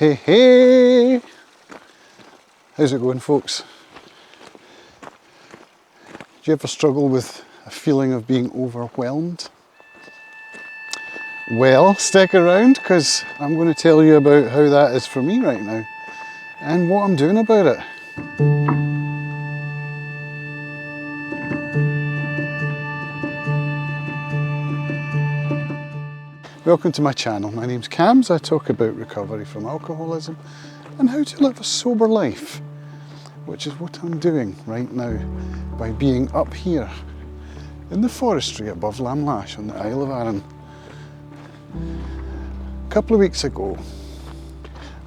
Hey, hey! How's it going, folks? Do you ever struggle with a feeling of being overwhelmed? Well, stick around because I'm going to tell you about how that is for me right now and what I'm doing about it. Welcome to my channel. My name's Cams. I talk about recovery from alcoholism and how to live a sober life, which is what I'm doing right now by being up here in the forestry above Lamlash on the Isle of Arran. A couple of weeks ago,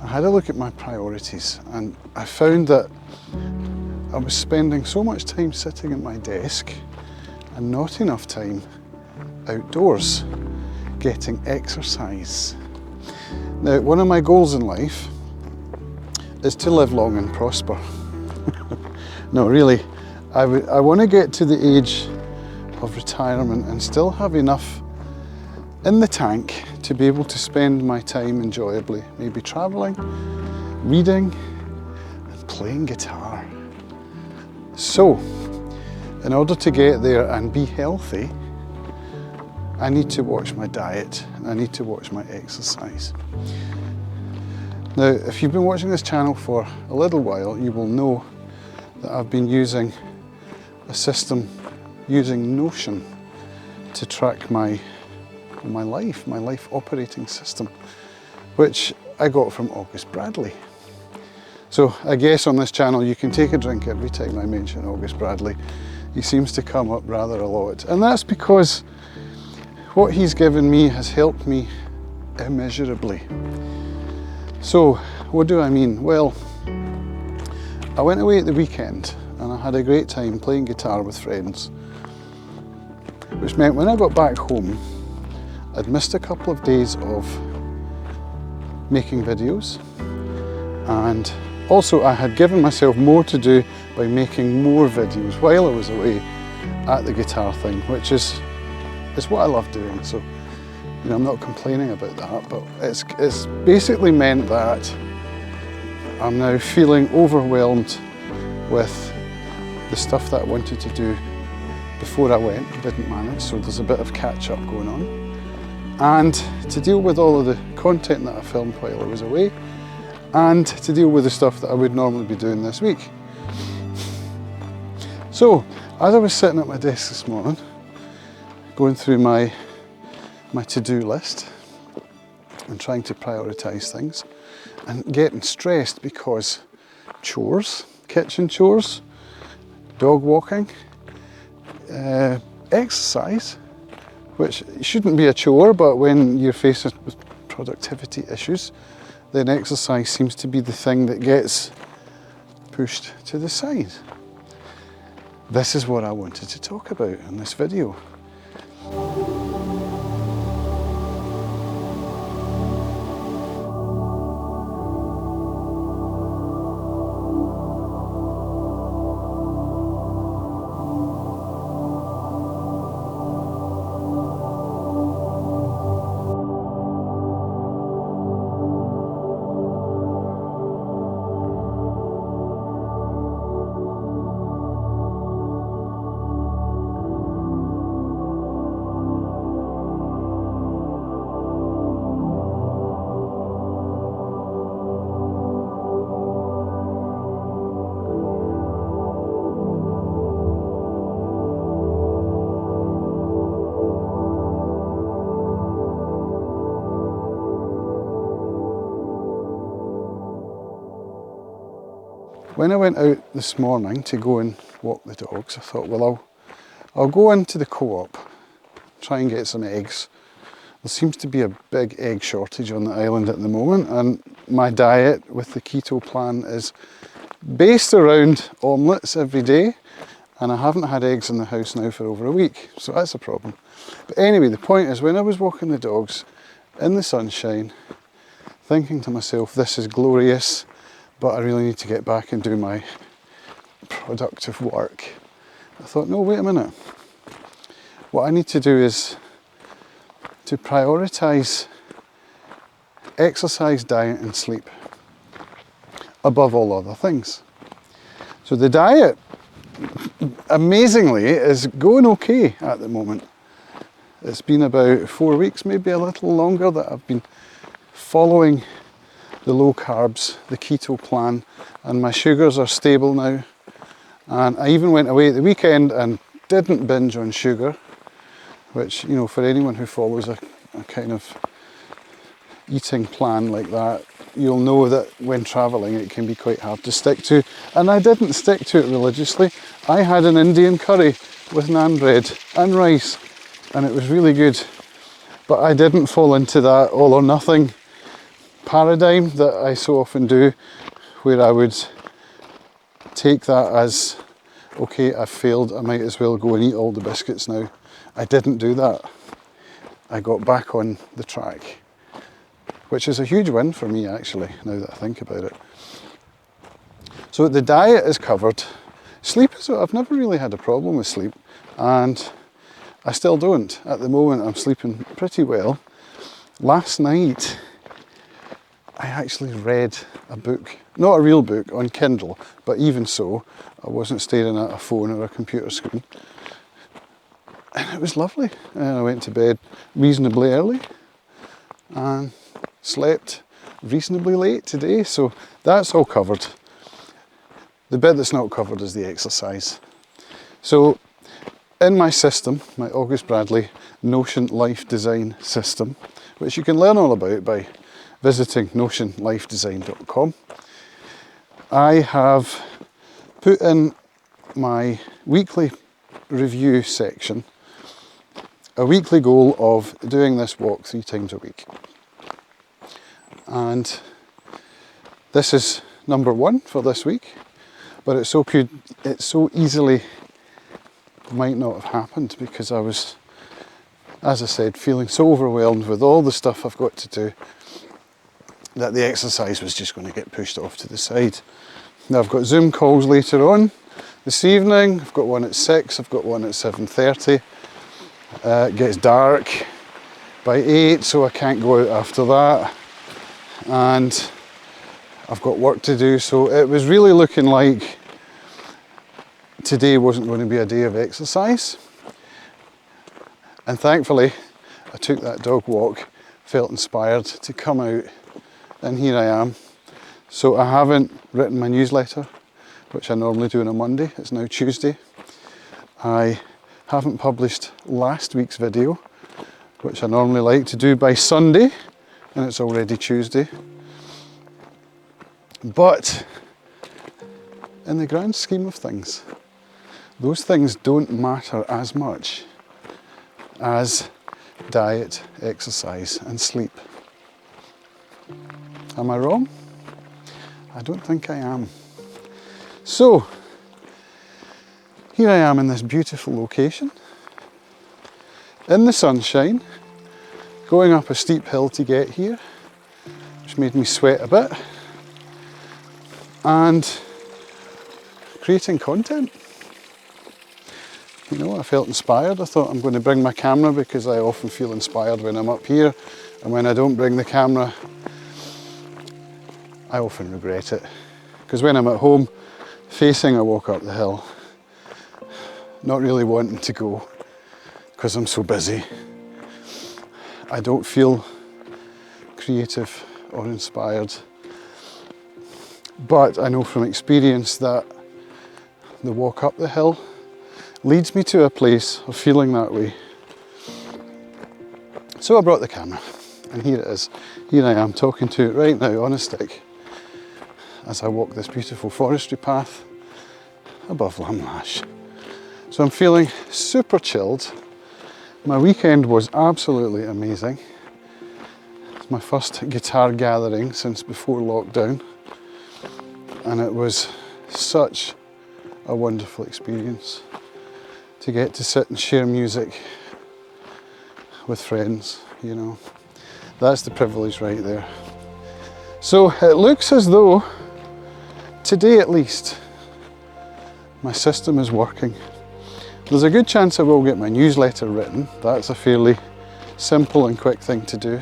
I had a look at my priorities and I found that I was spending so much time sitting at my desk and not enough time outdoors getting exercise. Now, one of my goals in life is to live long and prosper. No, really, I want to get to the age of retirement and still have enough in the tank to be able to spend my time enjoyably, maybe travelling, reading, and playing guitar. So, in order to get there and be healthy, I need to watch my diet, and I need to watch my exercise. Now, if you've been watching this channel for a little while, you will know that I've been using a system using Notion to track my life operating system, which I got from August Bradley. So I guess on this channel you can take a drink every time I mention August Bradley. He seems to come up rather a lot, and that's because what he's given me has helped me immeasurably. So what do I mean? Well, I went away at the weekend and I had a great time playing guitar with friends, which meant when I got back home I'd missed a couple of days of making videos, and also I had given myself more to do by making more videos while I was away at the guitar thing, which is what I love doing. So, you know, I'm not complaining about that, but it's basically meant that I'm now feeling overwhelmed with the stuff that I wanted to do before I went, didn't manage, so there's a bit of catch up going on. And to deal with all of the content that I filmed while I was away, and to deal with the stuff that I would normally be doing this week. So, as I was sitting at my desk this morning, going through my to-do list and trying to prioritise things and getting stressed because chores, kitchen chores, dog walking, exercise, which shouldn't be a chore, but when you're faced with productivity issues, then exercise seems to be the thing that gets pushed to the side. This is what I wanted to talk about in this video. When I went out this morning to go and walk the dogs, I thought, well, I'll go into the co-op, try and get some eggs. There seems to be a big egg shortage on the island at the moment, and my diet with the keto plan is based around omelettes every day, and I haven't had eggs in the house now for over a week, so that's a problem. But anyway, the point is, when I was walking the dogs in the sunshine, thinking to myself, this is glorious, but I really need to get back and do my productive work, I thought, no, wait a minute. What I need to do is to prioritise exercise, diet and sleep. above all other things. So the diet, amazingly, is going okay at the moment. It's been about 4 weeks, maybe a little longer, that I've been following the low carbs, the keto plan, and my sugars are stable now. And I even went away at the weekend and didn't binge on sugar, which, you know, for anyone who follows a kind of eating plan like that, you'll know that when travelling it can be quite hard to stick to. And I didn't stick to it religiously. I had an Indian curry with naan bread and rice, and it was really good. But I didn't fall into that all or nothing paradigm that I so often do, where I would take that as, okay, I've failed, I might as well go and eat all the biscuits now. I didn't do that. I got back on the track, which is a huge win for me actually, now that I think about it. So the diet is covered. Sleep is, I've never really had a problem with sleep, and I still don't. At the moment I'm sleeping pretty well. Last night I actually read a book, not a real book, on Kindle, but even so, I wasn't staring at a phone or a computer screen. And it was lovely. And I went to bed reasonably early and slept reasonably late today, so that's all covered. The bit that's not covered is the exercise. So in my system, my August Bradley Notion Life Design system, which you can learn all about by visiting notionlifedesign.com, I have put in my weekly review section a weekly goal of doing this walk 3 times a week. And this is number 1 for this week, but it so easily might not have happened because I was, as I said, feeling so overwhelmed with all the stuff I've got to do that the exercise was just going to get pushed off to the side. Now I've got Zoom calls later on this evening. I've got one at 6, I've got one at 7:30. It gets dark by 8, so I can't go out after that. And I've got work to do, so it was really looking like today wasn't going to be a day of exercise. And thankfully, I took that dog walk, felt inspired to come out, and here I am. So I haven't written my newsletter, which I normally do on a Monday. It's now Tuesday. I haven't published last week's video, which I normally like to do by Sunday, and it's already Tuesday. But in the grand scheme of things, those things don't matter as much as diet, exercise and sleep. Am I wrong? I don't think I am. So, here I am in this beautiful location, in the sunshine, going up a steep hill to get here, which made me sweat a bit, and creating content. You know, I felt inspired. I thought I'm going to bring my camera because I often feel inspired when I'm up here, and when I don't bring the camera, I often regret it. Because when I'm at home, facing a walk up the hill, not really wanting to go because I'm so busy, I don't feel creative or inspired. But I know from experience that the walk up the hill leads me to a place of feeling that way. So I brought the camera, and here it is. Here I am talking to it right now on a stick as I walk this beautiful forestry path above Lamlash. So I'm feeling super chilled. My weekend was absolutely amazing. It's my first guitar gathering since before lockdown, and it was such a wonderful experience to get to sit and share music with friends, you know. That's the privilege right there. So it looks as though today at least my system is working. There's a good chance I will get my newsletter written. That's a fairly simple and quick thing to do.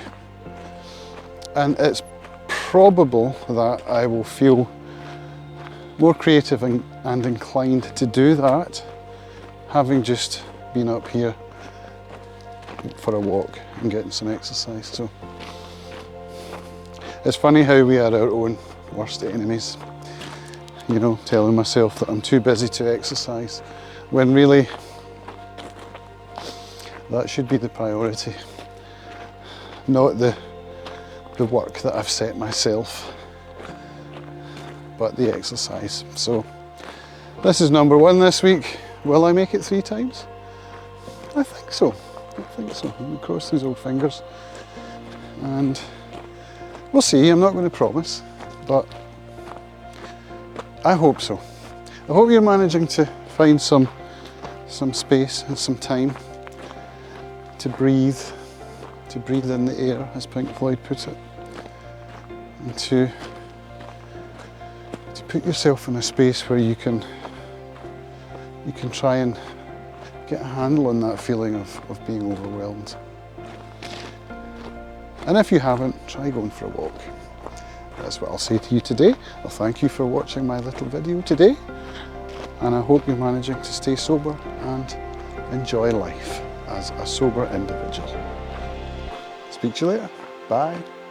And it's probable that I will feel more creative and inclined to do that, having just been up here for a walk and getting some exercise. So it's funny how we are our own worst enemies. You know, telling myself that I'm too busy to exercise, when really that should be the priority, not the work that I've set myself, but the exercise. So this is number 1 this week. Will I make it 3 times? I think so. I think so. I'm going to cross these old fingers and we'll see. I'm not going to promise, but I hope so. I hope you're managing to find some space and some time to breathe in the air, as Pink Floyd put it, and to put yourself in a space where you can try and get a handle on that feeling of being overwhelmed. And if you haven't, try going for a walk. That's what I'll say to you today. I'll thank you for watching my little video today, and I hope you're managing to stay sober and enjoy life as a sober individual. Speak to you later. Bye.